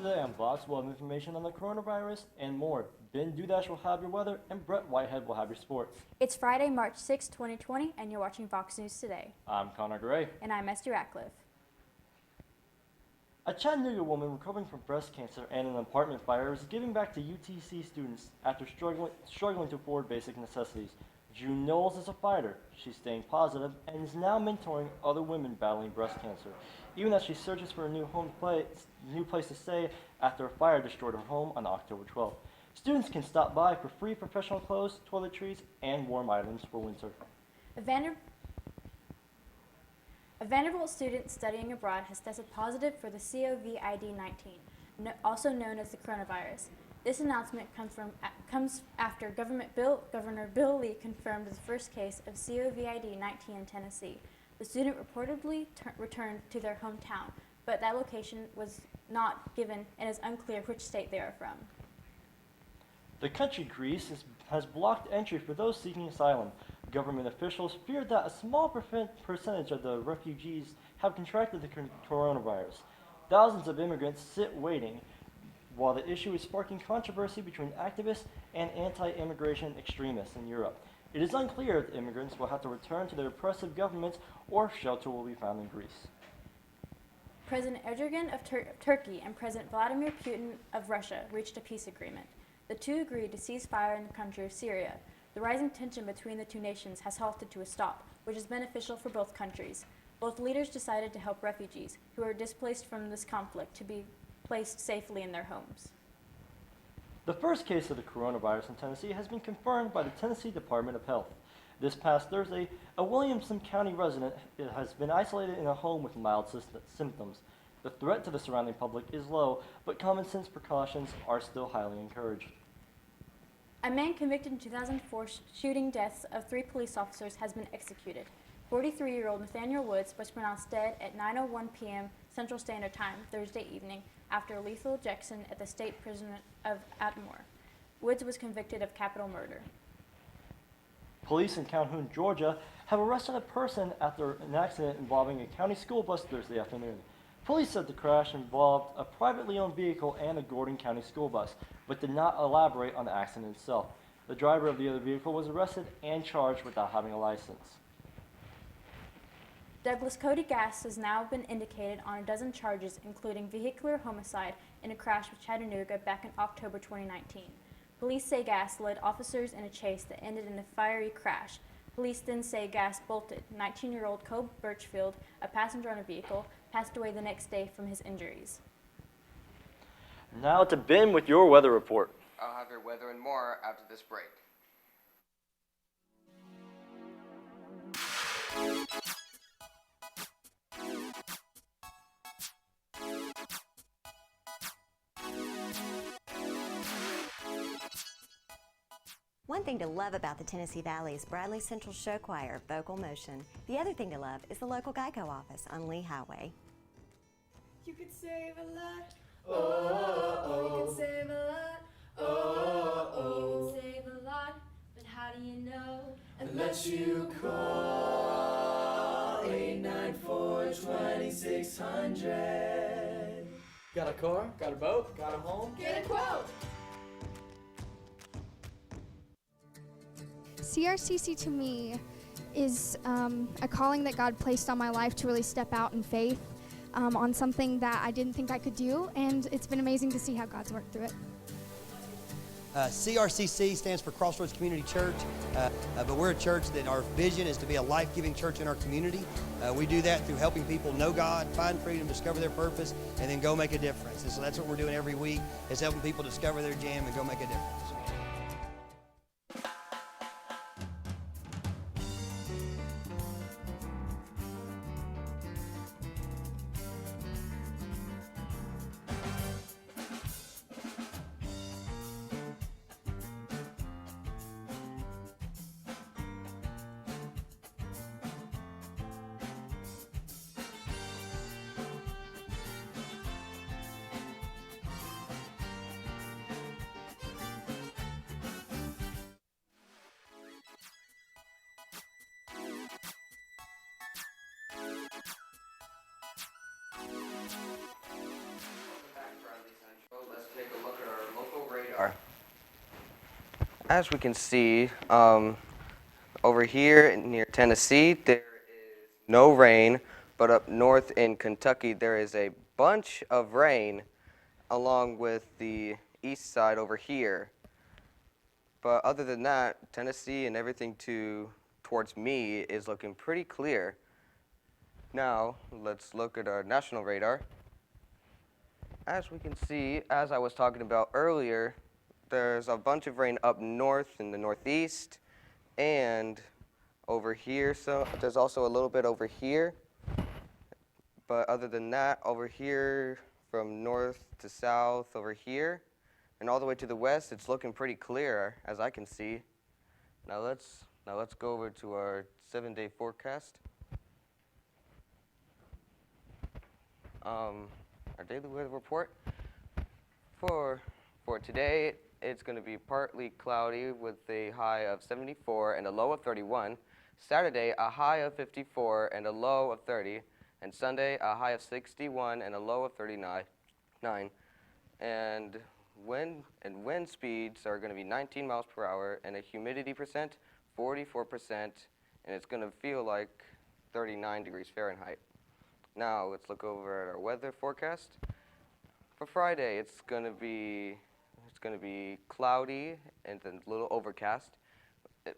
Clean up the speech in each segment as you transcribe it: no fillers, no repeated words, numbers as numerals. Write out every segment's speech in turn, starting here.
Today on Vox, we'll have information on the coronavirus and more. Ben Dudash will have your weather, and Brett Whitehead will have your sports. It's Friday, March 6, 2020, and you're watching Vox News Today. I'm Connor Gray. And I'm Esther Ratcliffe. A Chattanooga woman recovering from breast cancer and an apartment fire is giving back to UTC students after struggling to afford basic necessities. June Knowles is a fighter. She's staying positive and is now mentoring other women battling breast cancer, even as she searches for a new place to stay after a fire destroyed her home on October 12th. Students can stop by for free professional clothes, toiletries, and warm items for winter. A Vanderbilt student studying abroad has tested positive for the COVID-19, also known as the coronavirus. This announcement comes after Governor Bill Lee confirmed the first case of COVID-19 in Tennessee. The student reportedly returned to their hometown, but that location was not given and is unclear which state they are from. The country Greece has blocked entry for those seeking asylum. Government officials feared that a small percentage of the refugees have contracted the coronavirus. Thousands of immigrants sit waiting, while the issue is sparking controversy between activists and anti-immigration extremists in Europe. It is unclear if immigrants will have to return to their oppressive governments or if shelter will be found in Greece. President Erdogan of Turkey and President Vladimir Putin of Russia reached a peace agreement. The two agreed to cease fire in the country of Syria. The rising tension between the two nations has halted to a stop, which is beneficial for both countries. Both leaders decided to help refugees who are displaced from this conflict to be placed safely in their homes. The first case of the coronavirus in Tennessee has been confirmed by the Tennessee Department of Health. This past Thursday, a Williamson County resident has been isolated in a home with mild symptoms. The threat to the surrounding public is low, but common sense precautions are still highly encouraged. A man convicted in 2004 shooting deaths of 3 police officers has been executed. 43-year-old Nathaniel Woods was pronounced dead at 9:01 p.m. Central Standard Time Thursday evening after a lethal injection at the state prison of Atmore. Woods was convicted of capital murder. Police in Calhoun, Georgia, have arrested a person after an accident involving a county school bus Thursday afternoon. Police said the crash involved a privately owned vehicle and a Gordon County school bus, but did not elaborate on the accident itself. The driver of the other vehicle was arrested and charged without having a license. Douglas Cody Gass has now been indicated on a dozen charges, including vehicular homicide in a crash with Chattanooga back in October 2019. Police say Gass led officers in a chase that ended in a fiery crash. Police then say Gass bolted. 19-year-old Cole Birchfield, a passenger on a vehicle, passed away the next day from his injuries. Now to Ben with your weather report. I'll have your weather and more after this break. One thing to love about the Tennessee Valley is Bradley Central Show Choir, Vocal Motion. The other thing to love is the local Geico office on Lee Highway. You could save a lot. Oh, you can save a lot. Oh, you can save a lot. But how do you know? Unless you call 894-2600. Got a car? Got a boat? Got a home? Get a quote. CRCC to me is a calling that God placed on my life to really step out in faith on something that I didn't think I could do, and it's been amazing to see how God's worked through it. CRCC stands for Crossroads Community Church, but we're a church that our vision is to be a life-giving church in our community. We do that through helping people know God, find freedom, discover their purpose, and then go make a difference. And so that's what we're doing every week, is helping people discover their jam and go make a difference. As we can see, over here near Tennessee, there is no rain, but up north in Kentucky, there is a bunch of rain along with the east side over here. But other than that, Tennessee and everything towards me is looking pretty clear. Now, let's look at our national radar. As we can see, as I was talking about earlier, there's a bunch of rain up north in the northeast and over here. So there's also a little bit over here. But other than that, over here from north to south over here and all the way to the west, it's looking pretty clear as I can see. Now let's go over to our 7-day forecast. Our daily weather report for today, it's going to be partly cloudy with a high of 74 and a low of 31. Saturday, a high of 54 and a low of 30. And Sunday, a high of 61 and a low of 39. And wind speeds are going to be 19 miles per hour and a humidity percent 44%, and it's going to feel like 39 degrees Fahrenheit. Now let's look over at our weather forecast. For Friday, it's going to be cloudy and then a little overcast.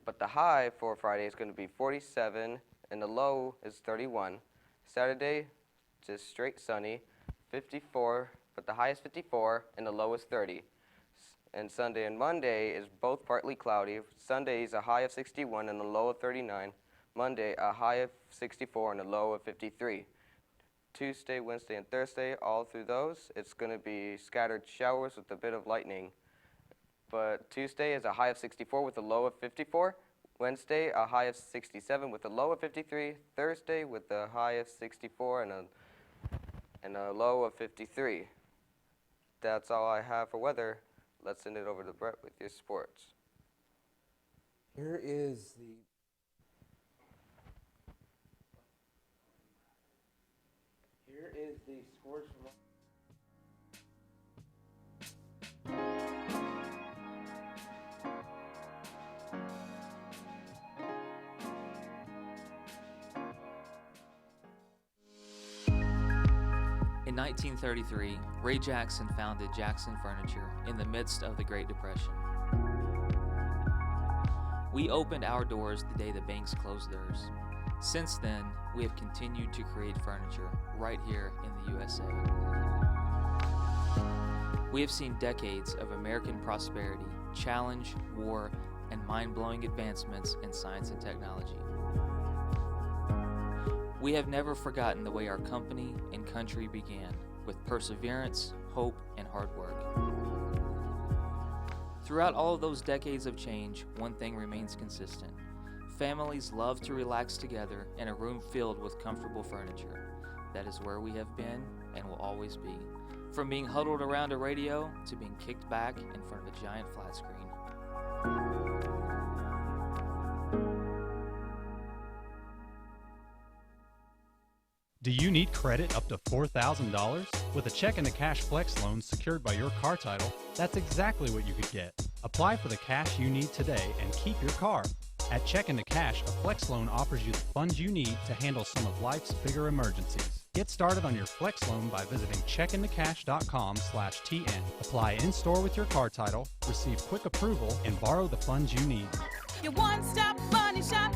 But the high for Friday is going to be 47 and the low is 31. Saturday, just straight sunny, 54, but the high is 54 and the low is 30. And Sunday and Monday is both partly cloudy. Sunday is a high of 61 and a low of 39. Monday, a high of 64 and a low of 53. Tuesday, Wednesday, and Thursday, all through those, it's going to be scattered showers with a bit of lightning. But Tuesday is a high of 64 with a low of 54. Wednesday, a high of 67 with a low of 53. Thursday with a high of 64 and a low of 53. That's all I have for weather. Let's send it over to Brett with your sports. Here is the scores from. In 1933, Ray Jackson founded Jackson Furniture in the midst of the Great Depression. We opened our doors the day the banks closed theirs. Since then, we have continued to create furniture right here in the USA. We have seen decades of American prosperity, challenge, war, and mind-blowing advancements in science and technology. We have never forgotten the way our company and country began, with perseverance, hope, and hard work. Throughout all of those decades of change, one thing remains consistent. Families love to relax together in a room filled with comfortable furniture. That is where we have been and will always be. From being huddled around a radio to being kicked back in front of a giant flat screen. Do you need credit up to $4,000? With a check and a cash flex loan secured by your car title, that's exactly what you could get. Apply for the cash you need today and keep your car. At Check into Cash, a flex loan offers you the funds you need to handle some of life's bigger emergencies. Get started on your flex loan by visiting checkintocash.com/TN. Apply in-store with your car title, receive quick approval, and borrow the funds you need. Your one-stop money shop.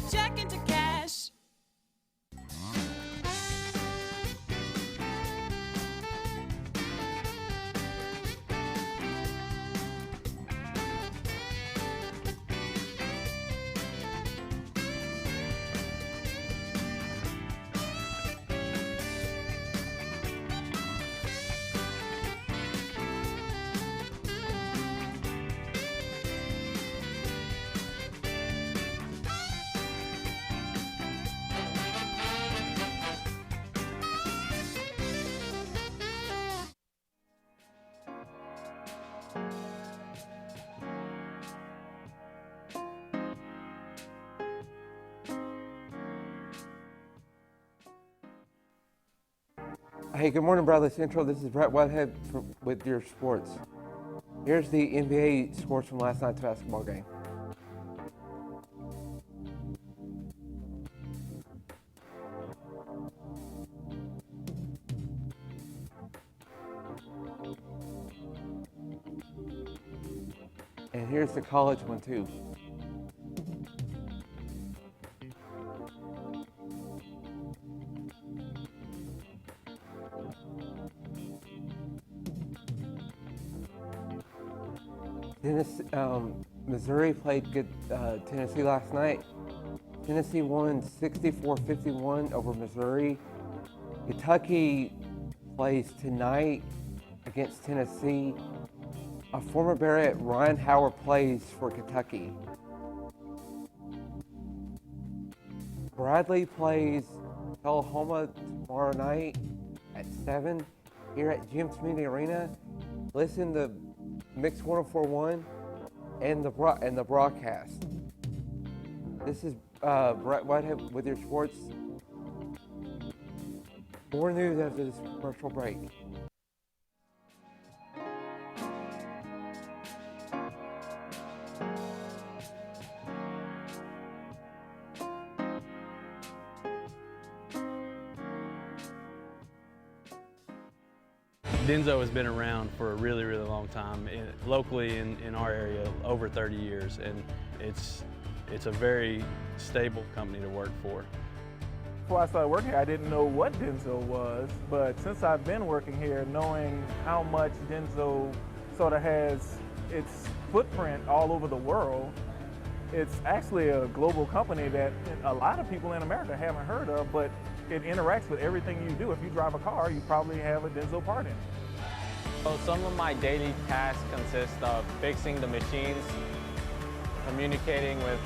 Check into cash. Hey, good morning, Bradley Central. This is Brett Whitehead with your sports. Here's the NBA scores from last night's basketball game. And here's the college one too. Missouri played good Tennessee last night. Tennessee won 64-51 over Missouri. Kentucky plays tonight against Tennessee. A former Bear, Ryan Howard, plays for Kentucky. Bradley plays Oklahoma tomorrow night at 7 here at James Community Arena. Listen to Mix 104.1 and the broadcast. This is Brett Whitehead with your sports. More news after this commercial break. Denso has been around for a really, really long time, locally in our area, over 30 years, and it's a very stable company to work for. Before I started working here, I didn't know what Denso was, but since I've been working here, knowing how much Denso sort of has its footprint all over the world, it's actually a global company that a lot of people in America haven't heard of, but it interacts with everything you do. If you drive a car, you probably have a Denso part in it. So some of my daily tasks consist of fixing the machines, communicating with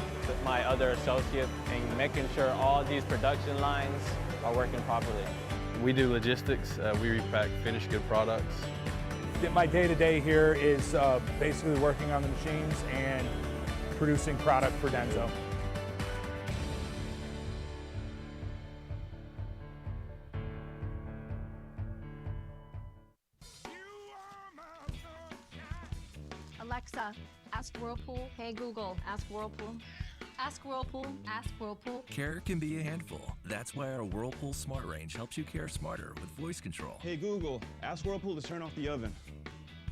my other associates, and making sure all these production lines are working properly. We do logistics. We repack finished good products. My day-to-day here is basically working on the machines and producing product for Denso. Alexa, ask Whirlpool. Hey Google, ask Whirlpool. Ask Whirlpool, ask Whirlpool. Care can be a handful. That's why our Whirlpool Smart Range helps you care smarter with voice control. Hey Google, ask Whirlpool to turn off the oven.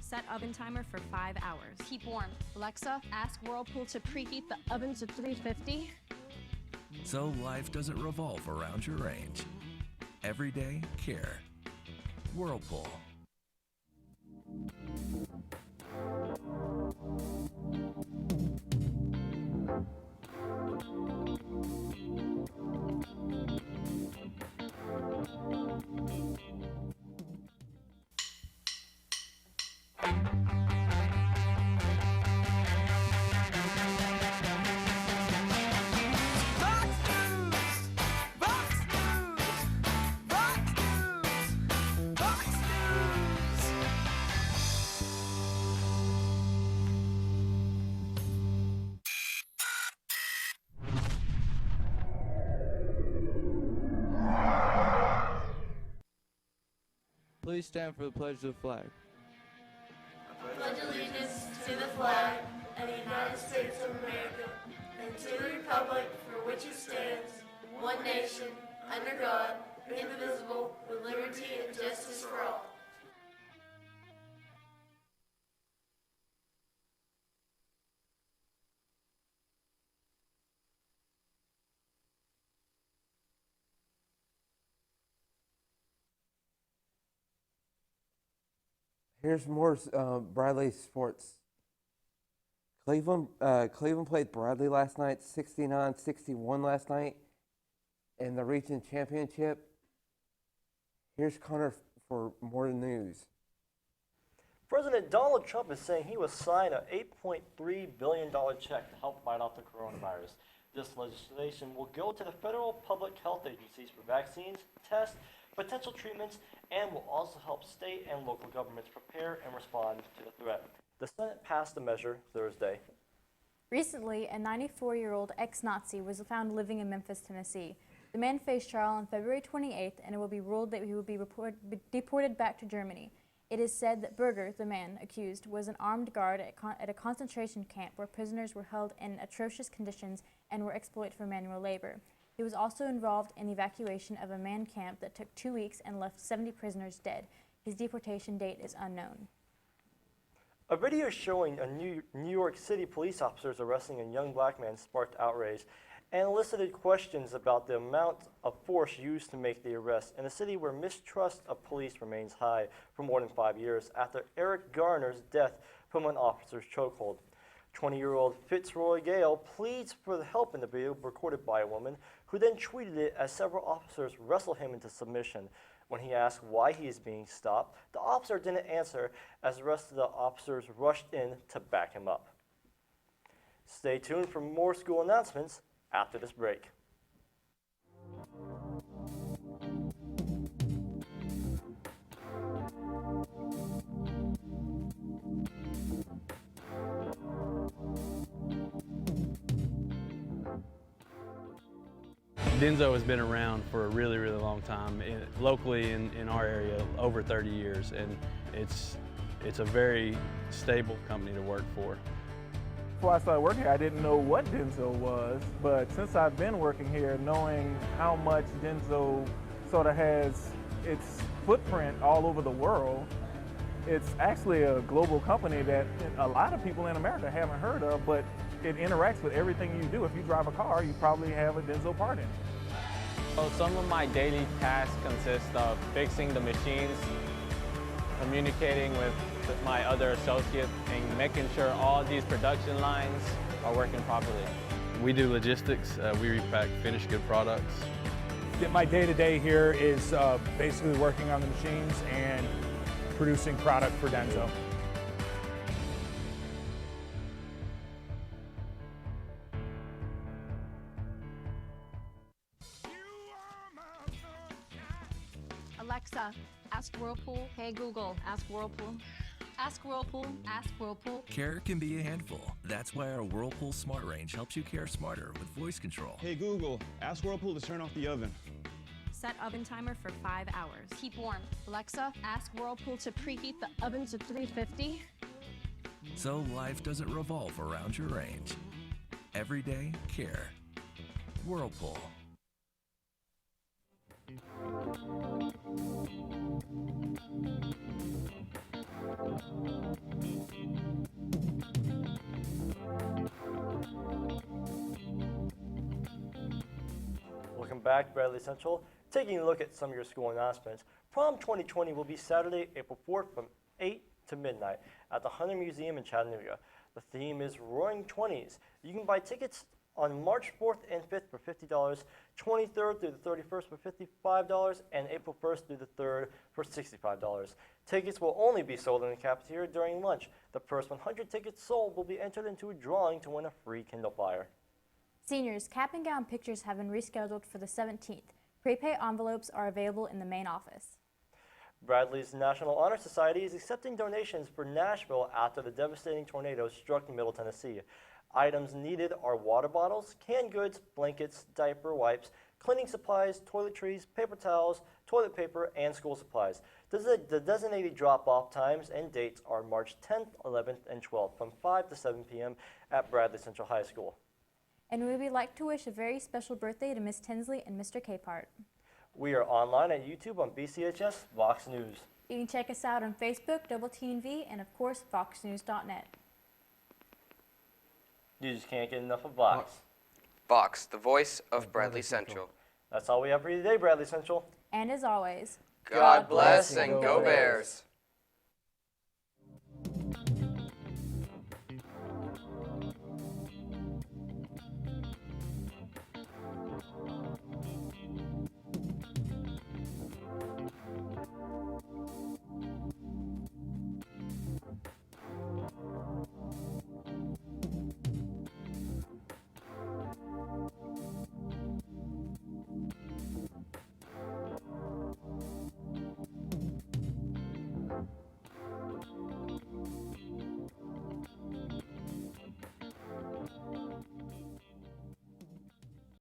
Set oven timer for 5 hours. Keep warm. Alexa, ask Whirlpool to preheat the oven to 350. So life doesn't revolve around your range. Everyday care. Whirlpool. Please stand for the pledge of the flag. I pledge allegiance to the flag of the United States of America and to the republic for which it stands, one nation, under God, indivisible, with liberty and justice for all. Here's more Bradley sports. Cleveland played Bradley last night, 69-61 last night in the region championship. Here's Connor for more news. President Donald Trump is saying he will sign an $8.3 billion check to help fight off the coronavirus. This legislation will go to the federal public health agencies for vaccines, tests, potential treatments, and will also help state and local governments prepare and respond to the threat. The Senate passed the measure Thursday. Recently, a 94-year-old ex-Nazi was found living in Memphis, Tennessee. The man faced trial on February 28th, and it will be ruled that he will be deported back to Germany. It is said that Berger, the man accused, was an armed guard at a concentration camp where prisoners were held in atrocious conditions and were exploited for manual labor. He was also involved in the evacuation of a man camp that took 2 weeks and left 70 prisoners dead. His deportation date is unknown. A video showing New York City police officers arresting a young black man sparked outrage and elicited questions about the amount of force used to make the arrest in a city where mistrust of police remains high for more than 5 years after Eric Garner's death from an officer's chokehold. 20-year-old Fitzroy Gale pleads for the help in the video recorded by a woman who then tweeted it as several officers wrestled him into submission. When he asked why he is being stopped, the officer didn't answer as the rest of the officers rushed in to back him up. Stay tuned for more school announcements after this break. Denso has been around for a really, really long time, locally in our area, over 30 years, and it's a very stable company to work for. Before I started working here, I didn't know what Denso was, but since I've been working here, knowing how much Denso sort of has its footprint all over the world, it's actually a global company that a lot of people in America haven't heard of, but it interacts with everything you do. If you drive a car, you probably have a Denso part in it. So some of my daily tasks consist of fixing the machines, communicating with my other associates, and making sure all these production lines are working properly. We do logistics. We repack finished good products. My day-to-day here is basically working on the machines and producing product for Denso. Alexa, ask Whirlpool. Hey Google, ask Whirlpool. Ask Whirlpool. Ask Whirlpool. Care can be a handful. That's why our Whirlpool Smart Range helps you care smarter with voice control. Hey Google, ask Whirlpool to turn off the oven. Set oven timer for 5 hours. Keep warm. Alexa, ask Whirlpool to preheat the oven to 350. So life doesn't revolve around your range. Everyday care. Whirlpool. Welcome back, Bradley Central. Taking a look at some of your school announcements, Prom 2020 will be Saturday, April 4th from 8 to midnight at the Hunter Museum in Chattanooga. The theme is Roaring 20s. You can buy tickets on March 4th and 5th for $50, 23rd through the 31st for $55, and April 1st through the 3rd for $65. Tickets will only be sold in the cafeteria during lunch. The first 100 tickets sold will be entered into a drawing to win a free Kindle Fire. Seniors, cap and gown pictures have been rescheduled for the 17th. Prepay envelopes are available in the main office. Bradley's National Honor Society is accepting donations for Nashville after the devastating tornado struck Middle Tennessee. Items needed are water bottles, canned goods, blankets, diaper wipes, cleaning supplies, toiletries, paper towels, toilet paper, and school supplies. The designated drop-off times and dates are March 10th, 11th, and 12th from 5 to 7 p.m. at Bradley Central High School. And we would like to wish a very special birthday to Miss Tinsley and Mr. Capehart. We are online at YouTube on BCHS VOX News. You can check us out on Facebook, TNV, and of course, VoxNews.net. You just can't get enough of VOX. VOX, the voice of Bradley Central. That's all we have for you today, Bradley Central. And as always, God bless and go Bears.